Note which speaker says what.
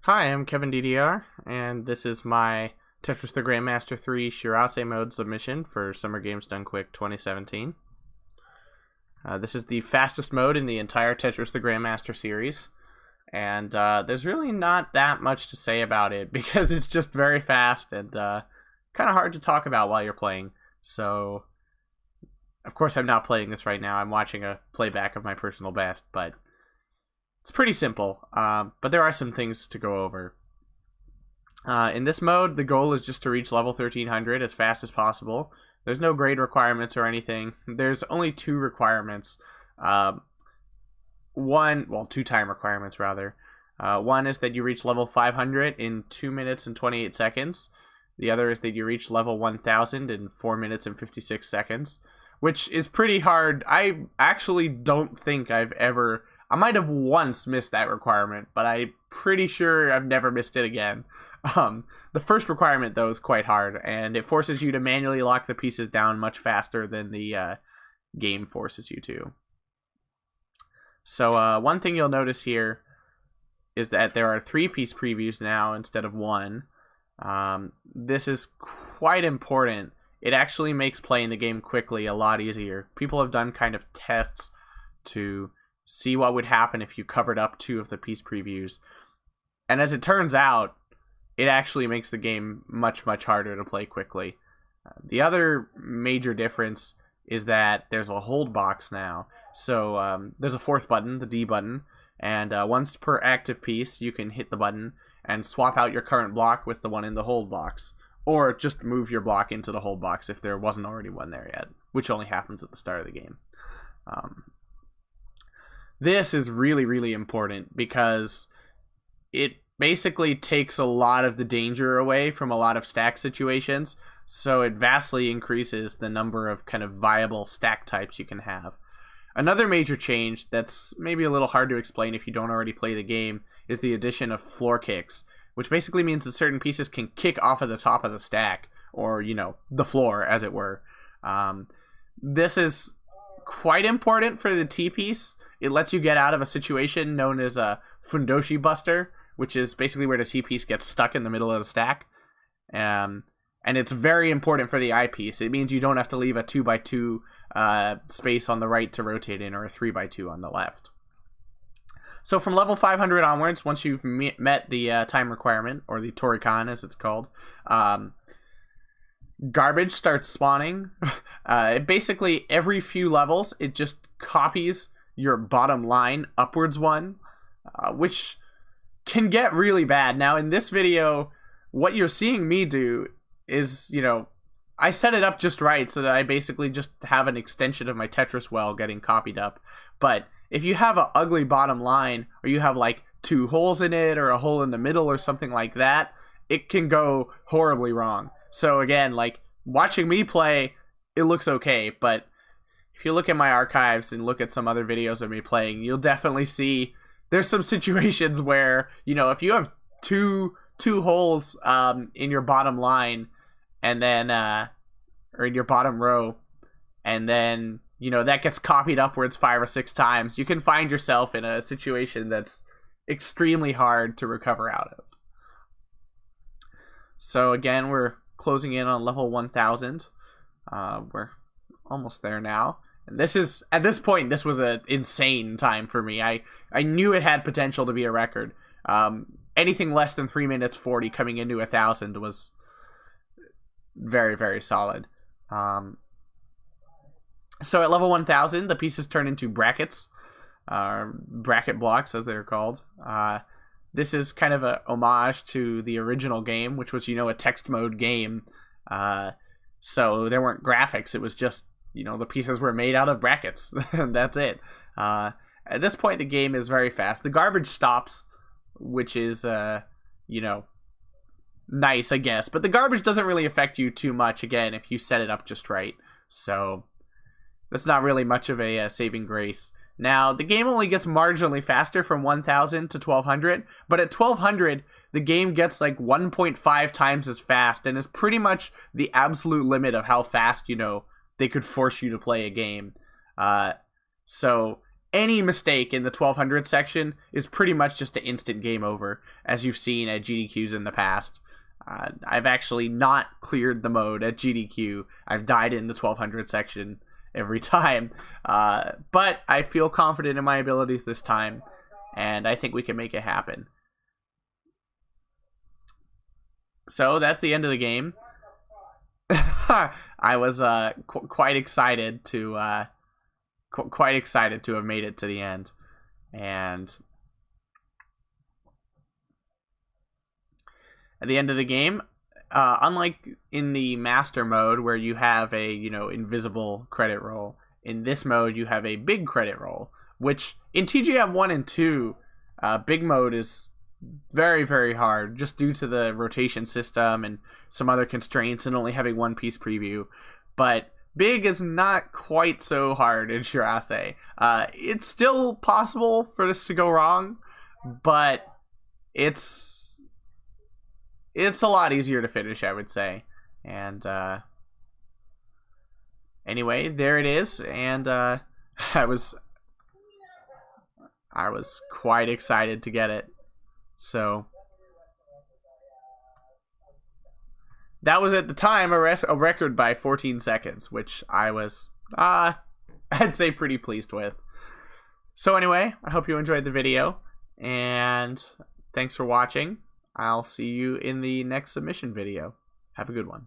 Speaker 1: Hi, I'm Kevin DDR, and this is my Tetris the Grandmaster 3 Shirase mode submission for Summer Games Done Quick 2017. This is the fastest mode in the entire Tetris the Grandmaster series, and there's really not that much to say about it because it's just very fast and kind of hard to talk about while you're playing. So, of course, I'm not playing this right now. I'm watching a playback of my personal best, but it's pretty simple, but there are some things to go over. In this mode, the goal is just to reach level 1300 as fast as possible. There's no grade requirements or anything. There's only two requirements. Two time requirements, rather. One is that you reach level 500 in 2 minutes and 28 seconds. The other is that you reach level 1000 in 4 minutes and 56 seconds, which is pretty hard. I actually don't think I might have once missed that requirement, but I'm pretty sure I've never missed it again. The first requirement, though, is quite hard, and it forces you to manually lock the pieces down much faster than the game forces you to. So one thing you'll notice here is that there are 3-piece previews now instead of 1. This is quite important. It actually makes playing the game quickly a lot easier. People have done kind of tests to see what would happen if you covered up 2 of the piece previews. And as it turns out, it actually makes the game much harder to play quickly. The other major difference is that there's a hold box now. So there's a 4th button, the D button, and once per active piece, you can hit the button and swap out your current block with the one in the hold box. Or just move your block into the hold box if there wasn't already one there yet, which only happens at the start of the game. This is really important because it basically takes a lot of the danger away from a lot of stack situations, so it vastly increases the number of kind of viable stack types you can have. Another major change that's maybe a little hard to explain if you don't already play the game is the addition of floor kicks, which basically means that certain pieces can kick off of the top of the stack, or, the floor, as it were. This is quite important for the T-piece. It lets you get out of a situation known as a Fundoshi Buster, which is basically where the T-piece gets stuck in the middle of the stack. And it's very important for the I-piece. It means you don't have to leave a 2x2 space on the right to rotate in, or a 3x2 on the left. So from level 500 onwards, once you've met the time requirement, or the Torikan as it's called, garbage starts spawning. Basically, every few levels, it just copies your bottom line upwards one, which can get really bad. Now, in this video, what you're seeing me do is, I set it up just right so that I basically just have an extension of my Tetris well getting copied up. But if you have an ugly bottom line, or you have like 2 holes in it, or a hole in the middle, or something like that, it can go horribly wrong. So again, like, watching me play, it looks okay, but if you look at my archives and look at some other videos of me playing, you'll definitely see there's some situations where, if you have two holes in your bottom line, and then or in your bottom row, and then that gets copied upwards 5 or 6 times, you can find yourself in a situation that's extremely hard to recover out of. So again, we're closing in on level 1000. We're almost there now. And at this point, this was an insane time for me. I knew it had potential to be a record. Anything less than 3 minutes 40 coming into 1000 was very solid. So at level 1000, the pieces turn into brackets, bracket blocks as they're called. This is kind of a homage to the original game, which was, a text mode game. So there weren't graphics. It was just, the pieces were made out of brackets. And that's it. At this point, the game is very fast. The garbage stops, which is, nice, I guess. But the garbage doesn't really affect you too much, again, if you set it up just right. So that's not really much of a saving grace. Now, the game only gets marginally faster from 1000 to 1200, but at 1200, the game gets like 1.5 times as fast, and is pretty much the absolute limit of how fast, they could force you to play a game. So any mistake in the 1200 section is pretty much just an instant game over, as you've seen at GDQs in the past. I've actually not cleared the mode at GDQ. I've died in the 1200 section every time. But I feel confident in my abilities this time, and I think we can make it happen. So that's the end of the game. I was quite excited to have made it to the end, and at the end of the game, unlike in the master mode where you have a invisible credit roll, in this mode you have a big credit roll, which in TGM 1 and 2, big mode is very, very hard just due to the rotation system and some other constraints and only having one piece preview. But big is not quite so hard in Shirase. It's still possible for this to go wrong, but it's a lot easier to finish, I would say. And anyway, there it is, and I was quite excited to get it. So that was at the time a record by 14 seconds, which I was, I'd say, pretty pleased with. So anyway, I hope you enjoyed the video, and thanks for watching. I'll see you in the next submission video. Have a good one.